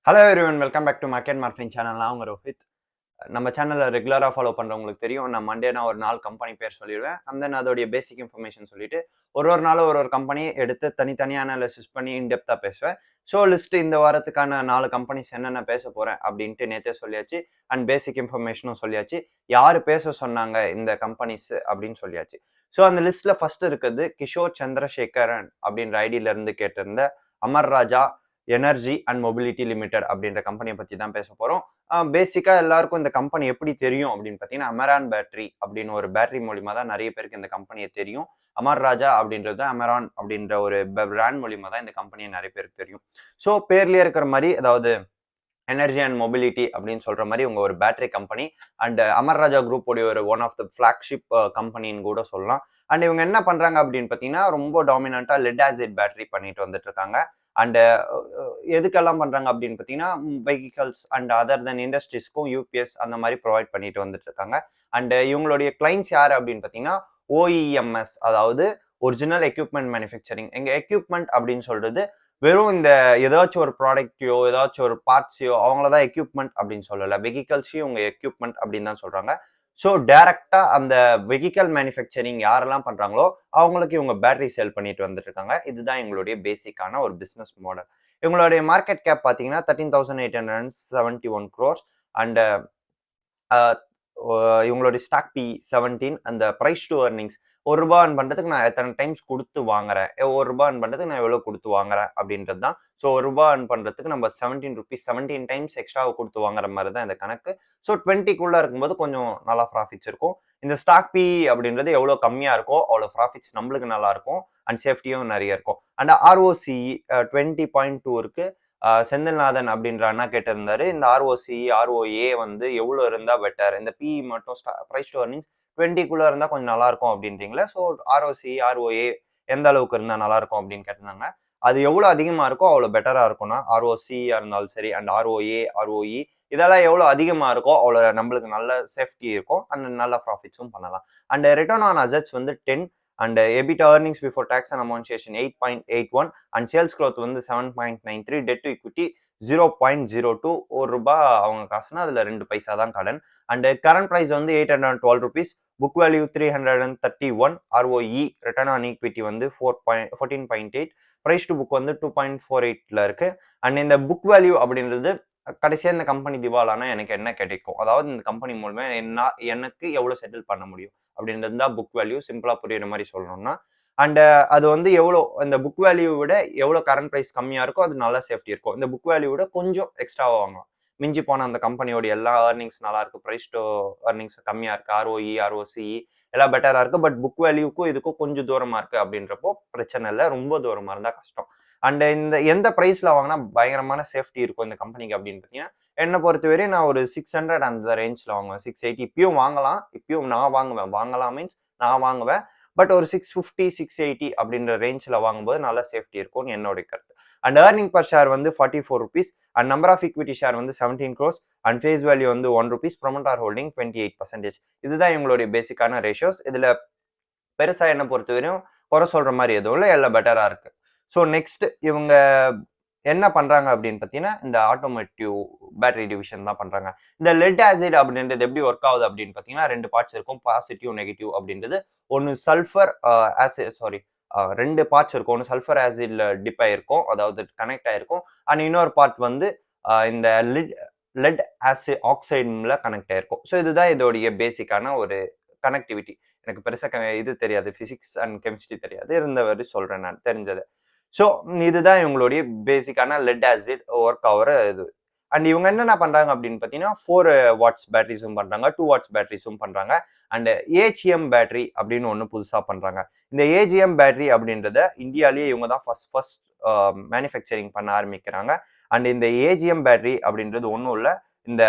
Hello everyone, welcome back to Market Morphin channel. நான் உங்க ரோஹித். நம்ம சேனலில் ரெகுலராக ஃபாலோ பண்ணுறவங்களுக்கு தெரியும். நான் மண்டேனா ஒரு நாள் கம்பெனி பேர் சொல்லிடுவேன். அண்ட் தென் அதோடைய பேசிக் இன்ஃபர்மேஷன் சொல்லிட்டு ஒரு நாளும் ஒரு கம்பெனியை எடுத்து தனித்தனியாக அனாலிசிஸ் பண்ணி இன்டெப்த்தாக பேசுவேன். ஸோ லிஸ்ட் இந்த வாரத்துக்கான 4 கம்பெனிஸ் என்னென்ன பேச போகிறேன் அப்படின்ட்டு நேற்றே சொல்லியாச்சு. அண்ட் பேசிக் இன்ஃபர்மேஷனும் சொல்லியாச்சு. யார் பேச சொன்னாங்க இந்த கம்பெனிஸ் அப்படின்னு சொல்லியாச்சு. ஸோ அந்த லிஸ்ட்டில் ஃபர்ஸ்ட் இருக்கிறது கிஷோர் சந்திரசேகரன் அப்படின்ற ஐடியிலேருந்து கேட்டிருந்த அமர் ராஜா எனர்ஜி அண்ட் மொபிலிட்டி லிமிடெட் அப்படின்ற கம்பெனியை பற்றி தான் பேச போகிறோம். பேசிக்காக எல்லாருக்கும் இந்த கம்பெனி எப்படி தெரியும் அப்படின்னு பார்த்தீங்கன்னா, அமரான் பேட்டரி அப்படின்னு ஒரு பேட்டரி மூலிமா தான் நிறைய பேருக்கு இந்த கம்பெனியை தெரியும். அமர் ராஜா அப்படின்றது அமரான் அப்படின்ற ஒரு பிராண்ட் மூலிமா தான் இந்த கம்பெனியை நிறைய பேருக்கு தெரியும். ஸோ பேர்லேயே இருக்கிற மாதிரி, அதாவது எனர்ஜி அண்ட் மொபிலிட்டி அப்படின்னு சொல்ற மாதிரி உங்க ஒரு battery company. And Amar Raja group உடைய ஒரு ஒன் ஆஃப் த ஃபிளாக்ஷிப் கம்பெனின்னு கூட சொல்லலாம். அண்ட் இவங்க என்ன பண்றாங்க அப்படின்னு பார்த்தீங்கன்னா, ரொம்ப டாமினண்டா லெட் ஆசிட் பேட்டரி பண்ணிட்டு வந்துட்டு இருக்காங்க. அண்ட் எதுக்கெல்லாம் பண்றாங்க அப்படின்னு பார்த்தீங்கன்னா, வெஹிக்கல்ஸ் அண்ட் அதர் தென் இண்டஸ்ட்ரீஸ்க்கும் யூபிஎஸ் அந்த மாதிரி ப்ரொவைட் பண்ணிட்டு வந்துட்டு இருக்காங்க. அண்ட் இவங்களுடைய கிளைண்ட்ஸ் யார் அப்படின்னு பார்த்தீங்கன்னா, ஓஇஎம்எஸ், அதாவது ஒரிஜினல் எக்யூப்மெண்ட் மேனுஃபேக்சரிங். எங்க எக்யூப்மெண்ட் அப்படின்னு சொல்றது வெறும் இந்த ஏதாச்சும் ஒரு ப்ராடக்டையோ ஏதாச்சும் ஒரு பார்ட்ஸையோ அவங்கள தான் எக்யூப்மெண்ட் அப்படின்னு சொல்லலை. வெஹிக்கல்ஸையும் உங்க எக்யூப்மெண்ட் அப்படின்னு தான் சொல்றாங்க. ஸோ டைரக்டா அந்த வெஹிக்கல் மேனுஃபேக்சரிங் யாரெல்லாம் பண்றாங்களோ அவங்களுக்கு இவங்க பேட்டரி சேல் பண்ணிட்டு வந்துட்டு இருக்காங்க. இதுதான் எங்களுடைய பேசிக்கான ஒரு பிசினஸ் மாடல். இவங்களுடைய மார்க்கெட் கேப் பார்த்தீங்கன்னா 13,871 crores. அண்ட் இவங்களுடைய ஸ்டாக் பி 17. அந்த ப்ரைஸ் டு earnings, ₹1 earn பண்றதுக்கு நான் எத்தனை டைம்ஸ் கொடுத்து வாங்குறேன், ₹1 earn பண்றதுக்கு நான் எவ்வளவு கொடுத்து வாங்குறேன் அப்படின்றது தான். ஸோ ₹1 earn பண்றதுக்கு நம்ம 17 rupees 17 டைம்ஸ் எக்ஸ்ட்ரா கொடுத்து வாங்குற மாதிரி தான் இந்த கணக்கு. ஸோ 20க்குள்ள இருக்கும்போது கொஞ்சம் நல்லா ப்ராஃபிட்ஸ் இருக்கும். இந்த ஸ்டாக் பி அப்படின்றது எவ்வளோ கம்மியா இருக்கோ அவ்வளோ ப்ராஃபிட்ஸ் நம்மளுக்கு நல்லா இருக்கும். அண்ட் சேஃப்டியும் நிறைய இருக்கும். அண்ட் ஆர்ஓசி 20.2 இருக்கு. செந்தில்நாதன் அப்படின்ற அண்ணா கேட்டிருந்தாரு, இந்த ஆர்ஓசி ஆர்ஓஏ வந்து எவ்வளோ இருந்தா பெட்டர், இந்த பி மட்டும் ப்ரைஸ் டு earnings 20க்குள்ள இருந்தா கொஞ்சம் நல்லா இருக்கும் அப்படின்றீங்களா. ஸோ ஆர்ஓசி ஆர்ஓஏ எந்த அளவுக்கு இருந்தா நல்லா இருக்கும் அப்படின்னு கேட்டிருந்தாங்க. அது எவ்வளோ அதிகமா இருக்கோ அவ்வளோ பெட்டரா இருக்கும்னா, ஆர்ஓசியா இருந்தாலும் சரி அண்ட் ஆர்ஓஏ ஆர்ஓஇ இதெல்லாம் எவ்வளோ அதிகமா இருக்கோ அவ்வளோ நம்மளுக்கு நல்ல சேஃப்டி இருக்கும் அண்ட் நல்ல ப்ராஃபிட்ஸும் பண்ணலாம். அண்ட் ரிட்டர்ன் ஆன் அசெட்ஸ் வந்து 10. And EBITDA earnings before tax and amortization 8.81. And sales growth வந்து 7.93. Dead to equity 0.02. ₹1 அவங்க காசுனா அதுல 2 பைசா தான் கடன். அண்ட் கரண்ட் பிரைஸ் வந்து 812 rupees. Book value 331. ROE return on equity வந்து 14.8. பிரைஸ் டு புக் வந்து 2.48ல இருக்கு. அண்ட் இந்த புக் வேல்யூ அப்படின்றது கடைசியா இந்த கம்பெனி திவாலானா எனக்கு என்ன கிடைக்கும், அதாவது இந்த கம்பெனி மூலமா எனக்கு எவ்வளவு செட்டில் பண்ண முடியும் அப்படின்றது தான் புக் வேல்யூ. சிம்பிளா புரியுற மாதிரி சொல்லணும்னா, அண்ட் அது வந்து எவ்வளோ இந்த புக் வேல்யூ விட எவ்வளோ கரண்ட் ப்ரைஸ் கம்மியா இருக்கோ அது நல்ல சேஃப்டி இருக்கும். இந்த புக் வேல்யூ விட கொஞ்சம் எக்ஸ்ட்ராவா வாங்கலாம். மிஞ்சி போன அந்த கம்பெனியோட எல்லா ஏர்னிங்ஸ் நல்லா இருக்கு, ப்ரைஸ் டு ஏர்னிங்ஸ் கம்மியா இருக்கு, ஆர்ஓஇ ஆர்ஓசிஇ எல்லாம் பெட்டரா இருக்கு. பட் புக் வேல்யூக்கும் இதுக்கும் கொஞ்சம் தூரமா இருக்கு அப்படின்றப்போ பிரச்சனை இல்லை. ரொம்ப தூரமா இருந்தா கஷ்டம். அண்ட் இந்த எந்த பிரைஸ்ல வாங்கினா பயங்கரமான சேஃப்டி இருக்கும் இந்த கம்பெனிக்கு அப்படின்னு பார்த்தீங்கன்னா, என்னை பொறுத்தவரை நான் ஒரு 600 அந்த ரேஞ்சில் வாங்குவேன். 680 இப்பயும் வாங்கலாம். இப்பயும் நான் வாங்குவேன். வாங்கலாம் மீன்ஸ் நான் வாங்குவேன். பட் ஒரு 650 680 அப்படின்ற ரேஞ்சில் வாங்கும்போது நல்ல சேஃப்டி இருக்கும்னு என்னோட கருத்து. அண்ட் ஏர்னிங் பர் ஷேர் வந்து 44 rupees. And number of equity share வந்து 17 crores. அண்ட் ஃபேஸ் வேல்யூ வந்து ₹1. Promoter holding 28%. இதுதான் எங்களுடைய பேசிக்கான ரேஷியோஸ். இதுல பெருசா என்ன பொறுத்தவரையும் குறை சொல்ற மாதிரி எதுவும் இல்லை, எல்லாம் பெட்டரா இருக்கு. ஸோ நெக்ஸ்ட் இவங்க என்ன பண்றாங்க அப்படின்னு பார்த்தீங்கன்னா, இந்த ஆட்டோமேட்டிவ் பேட்டரி டிவிஷன் தான் பண்றாங்க. இந்த லெட் ஆசிட் அப்படின்றது எப்படி ஒர்க் ஆகுது அப்படின்னு பார்த்தீங்கன்னா, 2 பார்ட்ஸ் இருக்கும், பாசிட்டிவ் நெகட்டிவ் அப்படின்றது. ஒன்று சல்ஃபர் ஆசிட், சாரி, 2 பார்ட்ஸ் இருக்கும். ஒன்று சல்ஃபர் ஆசிட்ல டிப் ஆயிருக்கும், அதாவது கனெக்ட் ஆயிருக்கும். அண்ட் இன்னொரு பார்ட் வந்து இந்த லெட் ஆசிட் ஆக்சைடுல கனெக்ட் ஆயிருக்கும். ஸோ இதுதான் இதோடைய பேசிக்கான ஒரு கனெக்டிவிட்டி. எனக்கு பெருசா இது தெரியாது, பிசிக்ஸ் அண்ட் கெமிஸ்ட்ரி தெரியாது, இருந்தவரை சொல்றேன் நான் தெரிஞ்சது. ஸோ இதுதான் இவங்களுடைய பேசிக்கான லெட் ஆசிட் ஒர்க் ஆகிற இது. அண்ட் இவங்க என்னென்ன பண்றாங்க அப்படின்னு பார்த்தீங்கன்னா, 4 வாட்ஸ் பேட்டரிஸும் பண்றாங்க, 2 வாட்ஸ் பேட்டரிஸும் பண்றாங்க. அண்ட் ஏஜிஎம் பேட்டரி அப்படின்னு ஒன்று புதுசா பண்றாங்க. இந்த ஏஜிஎம் பேட்டரி அப்படின்றத இந்தியாலேயே இவங்க தான் ஃபர்ஸ்ட் மேனுஃபேக்சரிங் பண்ண ஆரம்பிக்கிறாங்க. அண்ட் இந்த ஏஜிஎம் பேட்டரி அப்படின்றது ஒன்றும் இல்லை, இந்த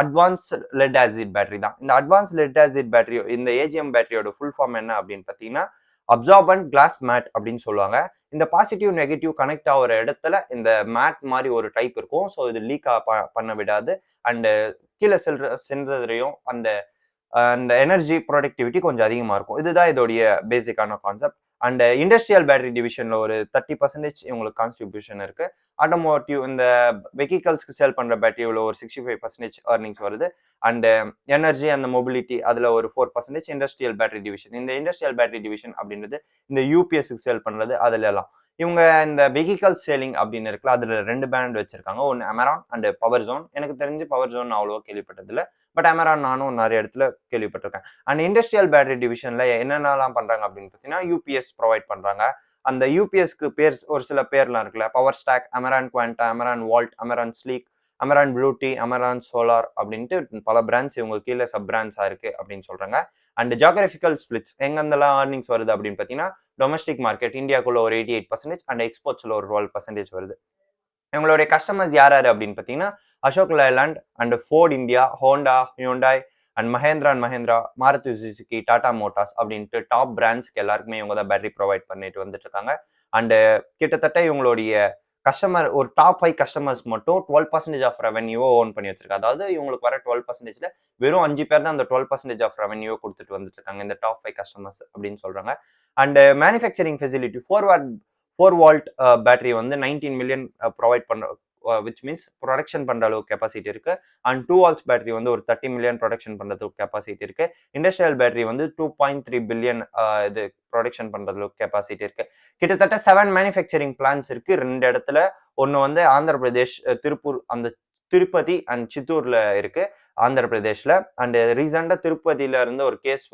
அட்வான்ஸ் லெட் ஆசிட் பேட்டரி தான். இந்த அட்வான்ஸ் லெட் ஆசிட் பேட்டரி, இந்த ஏஜிஎம் பேட்டரியோட ஃபுல் ஃபார்ம் என்ன அப்படின்னு பார்த்தீங்கன்னா, அப்சார்பன்ட் கிளாஸ் மேட் அப்படின்னு சொல்லுவாங்க. இந்த பாசிட்டிவ் நெகட்டிவ் கனெக்ட் ஆகிற இடத்துல இந்த மேட் மாதிரி ஒரு டைப் இருக்கும். ஸோ இது லீக் பண்ண விடாது. அண்ட் கீழே சென்றதுலையும் அந்த அந்த எனர்ஜி ப்ரொடக்டிவிட்டி கொஞ்சம் அதிகமாக இருக்கும். இதுதான் இதோடைய பேசிக்கான கான்செப்ட். அண்ட் இண்டஸ்ட்ரியல் பேட்டரி டிவிஷன்ல ஒரு 30% இவங்களுக்கு கான்ட்ரிபியூஷன் இருக்கு. ஆட்டோமோட்டிவ் இந்த வெஹிக்கல்ஸ்க்கு சேல் பண்ற பேட்டரியில் ஒரு 65% ஏர்னிங்ஸ் வருது. அண்ட் எனர்ஜி அந்த மொபிலிட்டி அதுல ஒரு 4% இண்டஸ்ட்ரியல் பேட்டரி டிவிஷன். இந்த இண்டஸ்ட்ரியல் பேட்டரி டிவிஷன் அப்படின்றது இந்த யூபிஎஸ்க்கு சேல் பண்றது அதுல எல்லாம். இவங்க இந்த வெஹிக்கல் சேலிங் அப்படின்னு இருக்குல்ல, அதுல 2 பிராண்ட் வச்சிருக்காங்க. ஒன்னு அமரான் அண்ட் பவர் ஜோன். எனக்கு தெரிஞ்சு பவர் ஜோன் அவ்வளவா கேள்விப்பட்டது இல்ல. பட் அமரான் நானும் நிறைய இடத்துல கேள்விப்பட்டிருக்கேன். அண்ட் இண்டஸ்ட்ரியல் பேட்டரி டிவிஷன்ல என்னென்னலாம் பண்றாங்க அப்படின்னு பார்த்தீங்கன்னா, யூபிஎஸ் ப்ரொவைட் பண்றாங்க. அந்த யூபிஎஸ்க்கு பேர் ஒரு சில பேர்லாம் இருக்குல்ல, power stock, Amaron Quanta, Amaron volt, Amaron sleek, Amaron ப்ளூடி, அமரான் சோலார் அப்படின்ட்டு பல பிராண்ட்ஸ் இவங்க கீழே சப் பிராண்ட்ஸா இருக்கு அப்படின்னு சொல்றாங்க. அண்ட் ஜியோகிராபிக்கல் ஸ்பிளிட்ஸ் எங்கெந்தெல்லாம் ஏர்னிங்ஸ் வருது அப்படின்னு பார்த்தீங்கன்னா, டொமஸ்டிக் மார்க்கெட் இந்தியாவுக்குள்ள ஒரு 88% அண்ட் எக்ஸ்போர்ட்ஸ்ல ஒரு 12% வருது. இவங்களுடைய கஸ்டமர்ஸ் யார் யாரு அப்படின்னு பார்த்தீங்கன்னா, Ashok Leyland and Ford India, Honda, Hyundai and Mahindra, Maruti Suzuki, Tata Motors அப்படின்ட்டு டாப் பிராண்ட்ஸ்க்கு எல்லாருக்குமே இவங்க தான் பேட்டரி ப்ரொவைட் பண்ணிட்டு வந்துட்டு இருக்காங்க. அண்ட் கிட்டத்தட்ட இவங்களுடைய கஸ்டமர் ஒரு டாப் 5 கஸ்டமர்ஸ் மட்டும் 12% ஆஃப் ரெவன்யூ ஓன் பண்ணி வச்சிருக்காங்க. அதாவது இவங்களுக்கு வர 12%ல வெறும் 5 பேர் தான் அந்த 12% ஆஃப் ரெவன்யூ கொடுத்துட்டு வந்துட்டு இருக்காங்க இந்த டாப் 5 கஸ்டமர்ஸ் அப்படின்னு சொல்றாங்க. And manufacturing facility 4 volt battery வந்து 19 மில்லியன் ப்ரொவைட் பண்ற விச் மீன்ஸ் ப்ரொடக்ஷன் பண்ற அளவுக்கு கெப்பாசிட்டி இருக்கு. அண்ட் 2 வால்ட்ஸ் பேட்டரி வந்து ஒரு 30 மில்லியன் ப்ரொடக்ஷன் பண்றதுக்கு கெப்பாசிட்டி இருக்கு. இண்டஸ்ட்ரியல் பேட்டரி வந்து 2.3 பில்லியன் இது ப்ரொடக்ஷன் பண்றதுக்கு கெப்பாசிட்டி இருக்கு. கிட்டத்தட்ட 7 மேனுஃபேக்சரிங் பிளான்ஸ் இருக்கு 2 இடத்துல. ஒன்னு வந்து ஆந்திர பிரதேஷ், திருப்பூர், அந்த திருப்பதி அண்ட் சித்தூர்ல இருக்கு ஆந்திர பிரதேஷ்ல. அண்ட் ரீசெண்டா திருப்பதியில இருந்து ஒரு கேஸ்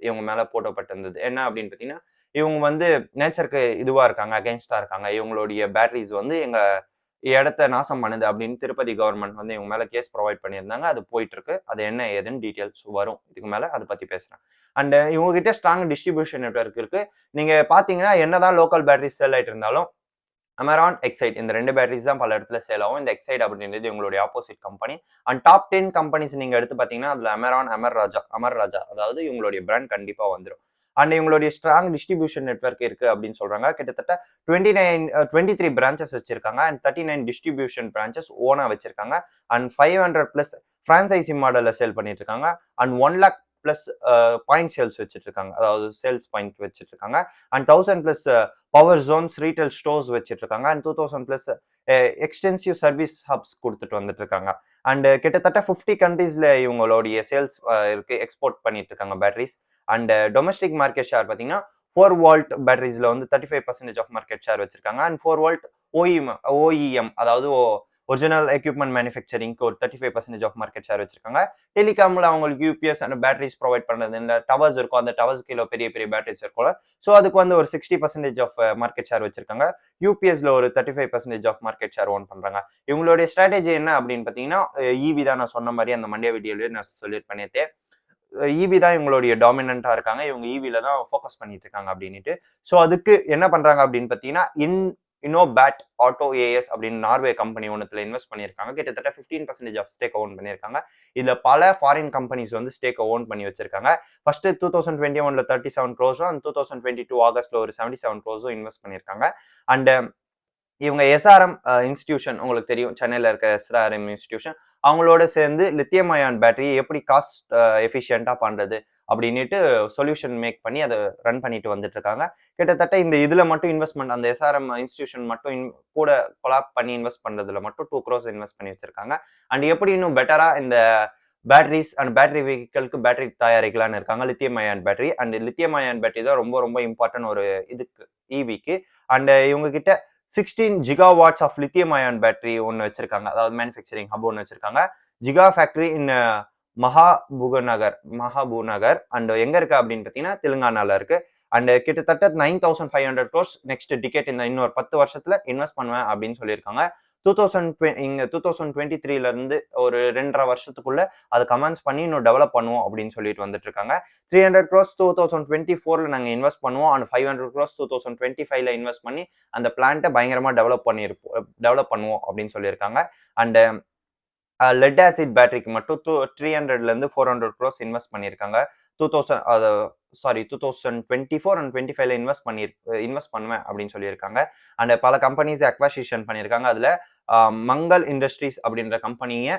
இவங்க மேல போடப்பட்டிருந்தது. என்ன அப்படின்னு பாத்தீங்கன்னா, இவங்க வந்து நேச்சருக்கு இதுவா இருக்காங்க, அகைன்ஸ்டா இருக்காங்க, இவங்களுடைய பேட்டரிஸ் வந்து எங்க இடத்த நாசம் பண்ணுது அப்படின்னு திருப்பதி கவர்மெண்ட் வந்து இவங்க மேல கேஸ் ப்ரொவைட் பண்ணியிருந்தாங்க. அது போயிட்டு இருக்கு. அது என்ன ஏதுன்னு டீடைல்ஸ் வரும் இதுக்கு மேல, அதை பத்தி பேசுறேன். அண்ட் இவங்க கிட்ட ஸ்ட்ராங் டிஸ்ட்ரிபியூஷன் நெட்வொர்க் இருக்கு. நீங்க பாத்தீங்கன்னா என்னதான் லோக்கல் பேட்டரிஸ் சேல் ஆயிட்டு இருந்தாலும் அமரான், எக்ஸைட் இந்த 2 பேட்டரிஸ் தான் பல இடத்துல சேல் ஆகும். இந்த எக்ஸைட் அப்படின்றது இவங்களுடைய opposite company. And top 10 companies நீங்க எடுத்து பாத்தீங்கன்னா அதுல அமரான், அமர் ராஜா அதாவது இவங்களுடைய பிராண்ட் கண்டிப்பா வந்துடும். அண்ட் இவங்களுடைய ஸ்ட்ராங் டிஸ்ட்ரிபியூஷன் நெட்வொர்க் இருக்கு அப்படின்னு சொல்றாங்க. கிட்டத்தட்ட 23 பிரான்ச்சஸ் வச்சிருக்காங்க. அண்ட் 39 டிஸ்ட்ரிபியூஷன் பிரான்ச்சஸ் ஓனா வச்சிருக்காங்க. அண்ட் 500+ பிரான்சைசி மாடல்ல சேல் பண்ணிட்டு இருக்காங்க. And 1 lakh plus point sales வச்சுட்டு இருக்காங்க. அதாவது சேல்ஸ் பாயிண்ட் வச்சுட்டு இருக்காங்க. And 1000+ power Jones retail stores வச்சுட்டு இருக்காங்க. அண்ட் 2000+ எக்ஸ்டென்சிவ் சர்வீஸ் ஹப்ஸ் கொடுத்துட்டு வந்துட்டு இருக்காங்க. அண்ட் கிட்டத்தட்ட 50 கண்ட்ரீஸ்ல இவங்களுடைய சேல்ஸ் இருக்கு, எக்ஸ்போர்ட் பண்ணிட்டு இருக்காங்க batteries. And domestic market share பார்த்தீங்கன்னா 4 வால்ட் பேட்டரிஸ்ல வந்து 35% ஆஃப் மார்க்கெட் ஷேர் வச்சிருக்காங்க. அண்ட் 4 வால்ட் ஓஇஎம் அதாவது ஒரிஜினல் எக்யூப்மெண்ட் மேனுஃபேக்சரிங்க்கு ஒரு 35% ஆஃப் மார்க்கெட் ஷேர் வச்சிருக்காங்க. டெலிகாம்ல அவங்களுக்கு யூபிஎஸ் அண்ட் பேட்டரிஸ் ப்ரொவைட் பண்றது இந்த டவர்ஸ் இருக்கும், அந்த டவர்ஸ் கீழே பெரிய பெரிய பேட்டரிஸ் இருக்கும்ல, ஸோ அதுக்கு வந்து ஒரு 60% ஆஃப் மார்க்கெட் ஷேர் வச்சிருக்காங்க. யூபிஎஸ்ல ஒரு 35% ஆஃப் மார்க்கெட் ஷேர் ஓன் பண்றாங்க. இவங்களுடைய ஸ்ட்ராட்டஜி என்ன அப்படின்னு பார்த்தீங்கன்னா, ஈவி தான். நான் சொன்ன மாதிரி அந்த மண்டே வீடியோலயே நான் சொல்லியிருப்பேன் நேத்தே. ஈவி தான் இவங்களுடைய டாமினண்டா இருக்காங்க. இவங்க ஈவில தான் ஃபோக்கஸ் பண்ணிட்டு இருக்காங்க அப்படின்ட்டு. ஸோ அதுக்கு என்ன பண்றாங்க அப்படின்னு பார்த்தீங்கன்னா, இன்னோபேட் ஆட்டோ ஏஎஸ் அப்படின்னு நார்வே கம்பெனி ஒன்றுல இன்வெஸ்ட் பண்ணியிருக்காங்க. கிட்டத்தட்ட 15% ஆஃப் ஸ்டேக் ஓன் பண்ணியிருக்காங்க. இதுல பல ஃபாரின் கம்பெனிஸ் வந்து ஸ்டேக் ஓன் பண்ணி வச்சிருக்காங்க. ஃபர்ஸ்ட் 2021ல 37 crores அண்ட் 2022 ஆகஸ்ட்ல ஒரு 77 crores இன்வெஸ்ட் பண்ணியிருக்காங்க. அண்ட் இவங்க எஸ்ஆர்எம் இன்ஸ்டிடியூஷன் உங்களுக்கு தெரியும், சென்னையில இருக்க எஸ்ஆர்எம் இன்ஸ்டிடியூஷன், அவங்களோட சேர்ந்து லித்தியம் அயான் பேட்டரி எப்படி காஸ்ட் எஃபிஷியண்டா பண்றது அப்படின்னுட்டு சொல்யூஷன் மேக் பண்ணி அதை ரன் பண்ணிட்டு வந்துட்டு இருக்காங்க. கிட்டத்தட்ட இந்த இதுல மட்டும் இன்வெஸ்ட்மெண்ட் அந்த எஸ்ஆர்எம் இன்ஸ்டிடியூஷன் மட்டும் கூட கொலாப் பண்ணி இன்வெஸ்ட் பண்றதுல மட்டும் 2 crores இன்வெஸ்ட் பண்ணி வச்சிருக்காங்க. அண்ட் எப்படி இன்னும் பெட்டரா இந்த பேட்டரிஸ் அண்ட் பேட்டரி வெஹிக்கிள்க்கு பேட்டரி தயாரிக்கலான்னு இருக்காங்க. Lithium ion battery and lithium ion battery தான் ரொம்ப ரொம்ப இம்பார்ட்டன்ட் ஒரு இதுக்கு ஈவிக்கு. அண்ட் இவங்க கிட்ட 16 gigawatts of lithium ion battery ஒன்று வச்சிருக்காங்க. அதாவது மேனுஃபேக்சரிங் ஹப் ஒன்று வச்சிருக்காங்க. Giga factory in Mahabubnagar and எங்க இருக்கு அப்படின்னு பார்த்தீங்கன்னா தெலுங்கானால இருக்கு. அண்ட் கிட்டத்தட்ட 9500 crores நெக்ஸ்ட் டிக்கெட் இந்த இன்னொரு 10 வருஷத்துல இன்வெஸ்ட் பண்ணுவேன் அப்படின்னு சொல்லியிருக்காங்க. 2023ல இருந்து ஒரு 2.5 வருஷத்துக்குள்ள அதை கமெண்ட்ஸ் பண்ணி இன்னும் டெவலப் பண்ணுவோம் அப்படின்னு சொல்லிட்டு வந்துட்டு இருக்காங்க. 300 crores 2024ல நாங்க இன்வெஸ்ட் பண்ணுவோம். அண்ட் 500 crores 2025ல இன்வெஸ்ட் பண்ணி அந்த பிளான்ட்டை பயங்கரமா டெவலப் பண்ணுவோம் அப்படின்னு சொல்லியிருக்காங்க. அண்ட் லெட் ஆசிட் பேட்டரிக்கு மட்டும் 300ல இருந்து 400 crores இன்வெஸ்ட் பண்ணியிருக்காங்க. 2024 அண்ட் 25ல இன்வெஸ்ட் பண்ணுவேன் அப்படின்னு சொல்லியிருக்காங்க. அண்ட் பல கம்பெனிஸ் அக்வசிஷன் பண்ணியிருக்காங்க. அதுல மங்கள் இண்டஸ்ட்ரீஸ் அப்படின்ற கம்பெனியை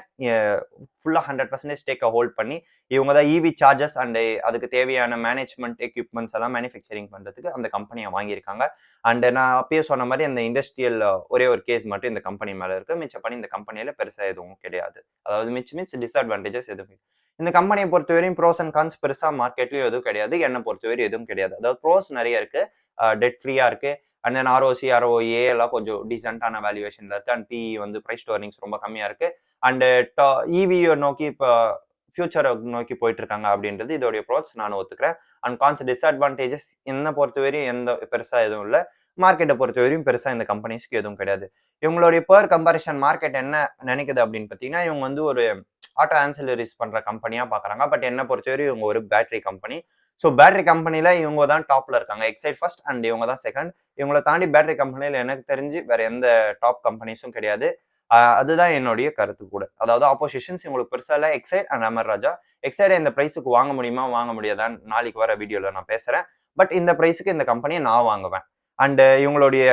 ஃபுல்லா 100% ஸ்டேக்கை ஹோல்ட் பண்ணி இவங்க தான் இவி சார்ஜஸ் அண்ட் அதுக்கு தேவையான மேனேஜ்மெண்ட் எக்யூப்மெண்ட்ஸ் எல்லாம் மேனுஃபேக்சரிங் பண்றதுக்கு அந்த கம்பெனியை வாங்கியிருக்காங்க. அண்ட் நான் அப்பயே சொன்ன மாதிரி அந்த இண்டஸ்ட்ரியல் ஒரே ஒரு கேஸ் மட்டும் இந்த கம்பெனி மேல இருக்கு. மிச்சப்படி இந்த கம்பெனியில பெருசா எதுவும் கிடையாது. அதாவது மிச்ச டிஸ்அட்வான்டேஜஸ் எதுவும். இந்த கம்பெனியை பொறுத்தவரையும் ப்ரோஸ் அண்ட் கான்ஸ் பெருசா மார்க்கெட்லயும் எதுவும் கிடையாது. என்னை பொறுத்தவரை எதுவும் கிடையாது. அதாவது ப்ரோஸ் நிறைய இருக்கு, டெட் ஃப்ரீயா இருக்கு. அண்ட் தென் ஆர்ஓசி ஆர்ஓஏ எல்லாம் கொஞ்சம் டீசென்டான வேல்யூவேஷன்ல இருக்கு. அண்ட் பி வந்து பிரைஸ் டு earnings ரொம்ப கம்மியா இருக்கு. அண்ட் இவி நோக்கி இப்போ ஃபியூச்சரை நோக்கி போயிட்டு இருக்காங்க அப்படின்றது இதோடைய ப்ரோஸ் நான் ஒத்துக்கிறேன். அண்ட் கான்ஸ் டிஸ்அட்வான்டேஜஸ் என்ன பொறுத்தவரையும் எந்த பெருசா எதுவும் இல்லை. மார்க்கெட்டை பொறுத்தவரையும் பெருசா இந்த கம்பெனிஸ்க்கு எதுவும் கிடையாது. இவங்களுடைய பெர் கம்பேரிஷன் மார்க்கெட் என்ன நினைக்குது அப்படின்னு பார்த்தீங்கன்னா, இவங்க வந்து ஒரு ஆட்டோ ஆன்சிலரிஸ் பண்ற கம்பெனியா பாக்குறாங்க. பட் என்ன பொறுத்தவரையும் இவங்க ஒரு பேட்டரி கம்பெனி. ஸோ பேட்டரி கம்பெனில இவங்க தான் டாப்ல இருக்காங்க. எக்ஸைட் ஃபர்ஸ்ட் அண்ட் இவங்க தான் செகண்ட். இவங்களை தாண்டி பேட்டரி கம்பெனில எனக்கு தெரிஞ்சு வேற எந்த டாப் கம்பெனிஸும் கிடையாது. அதுதான் என்னுடைய கருத்து கூட. அதாவது ஆப்போசிஷன்ஸ் இவங்களுக்கு பெருசா இல்லை. Excite and Amar Raja. Excite இந்த பிரைஸுக்கு வாங்க முடியுமா வாங்க முடியாதான்னு நாளைக்கு வர வீடியோல நான் பேசுறேன். பட் இந்த பிரைஸுக்கு இந்த கம்பெனியை நான் வாங்குவேன். அண்ட் இவங்களுடைய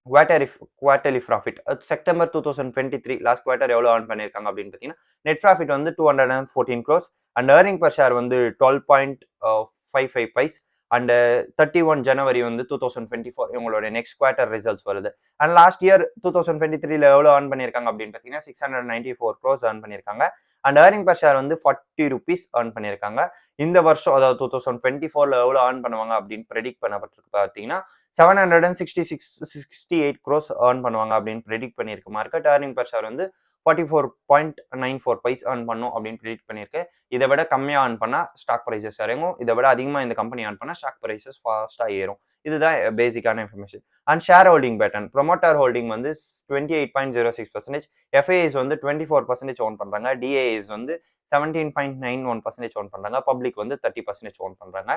quarterly profit September 2023 last quarter எவ்வளோ ஏர்ன் பண்ணியிருக்காங்க அப்படின்னு பார்த்தீங்கன்னா, நெட் ப்ராஃபிட் வந்து 214 crores and earning per share வந்து 12.55 பைஸ் அண்ட் 31 ஜனவரி வந்து 2024 இவங்களோட நெக்ஸ்ட் குவார்டர் ரிசல்ட்ஸ் வருது. அண்ட் லாஸ்ட் இயர் 2023ல எவ்வளோ ஏர்ன் பண்ணியிருக்காங்க அப்படின்னு பார்த்தீங்கன்னா 694 crores ஏர்ன் பண்ணியிருக்காங்க. அண்ட் ஏர்னிங் பர் ஷேர் வந்து 40 rupees ஏர்ன் பண்ணியிருக்காங்க. இந்த வருஷம் அதாவது 2024ல எவ்வளோ ஏர்ன் பண்ணுவாங்க அப்படின்னு ப்ரெடிக்ட் பண்ணப்பட்டிருக்கு பார்த்தீங்கன்னா 768 crores ஏர்ன் பண்ணுவாங்க அப்படின்னு ப்ரெடிக்ட் பண்ணியிருக்கு. மார்க்கெட் ஏர்னிங் பர் ஷேர் வந்து 44.94 பைஸ் ஏர்ன் பண்ணும் அப்படின்னு ப்ரெடிக்ட் பண்ணியிருக்கு. இதை விட கம்மியாக ஏர்ன் பண்ணால் ஸ்டாக் ப்ரைஸஸ் இறங்கும். இதை விட அதிகமாக இந்த கம்பெனி ஏர்ன் பண்ணால் ஸ்டாக் ப்ரைஸஸ் ஃபாஸ்ட்டாக ஏறும். இதுதான் பேசிக்கான information. And share holding pattern promoter holding வந்து 28.06%, எஃப்ஏஎஸ் வந்து 24% ஓன் பண்ணுறாங்க, டிஏஎஸ் வந்து 17.91% ஓன் பண்ணுறாங்க, பப்ளிக் வந்து 30% ஓன் பண்ணுறாங்க.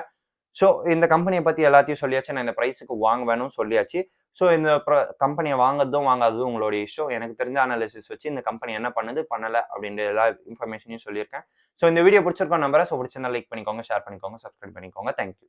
ஸோ இந்த கம்பெனியை பற்றி எல்லாத்தையும் சொல்லியாச்சு. நான் இந்த ப்ரைஸுக்கு வாங்குவேனும் சொல்லியாச்சு. ஸோ இந்த கம்பெனியை வாங்குறதும் வாங்காததும் உங்களோட இஷ்டம். எனக்கு தெரிஞ்ச அனாலிசிஸ் வச்சு இந்த கம்பெனி என்ன பண்ணுது பண்ணலை அப்படின்ற எல்லா இன்ஃபர்மேஷனையும் சொல்லியிருக்கேன். ஸோ இந்த வீடியோ பிடிச்சிருக்கோம் நம்பரை. ஸோ பிடிச்சிருந்தா லைக் பண்ணிக்கோங்க, ஷேர் பண்ணிக்கோங்க, சப்ஸ்கிரைப் பண்ணிக்கோங்க. தேங்க்யூ.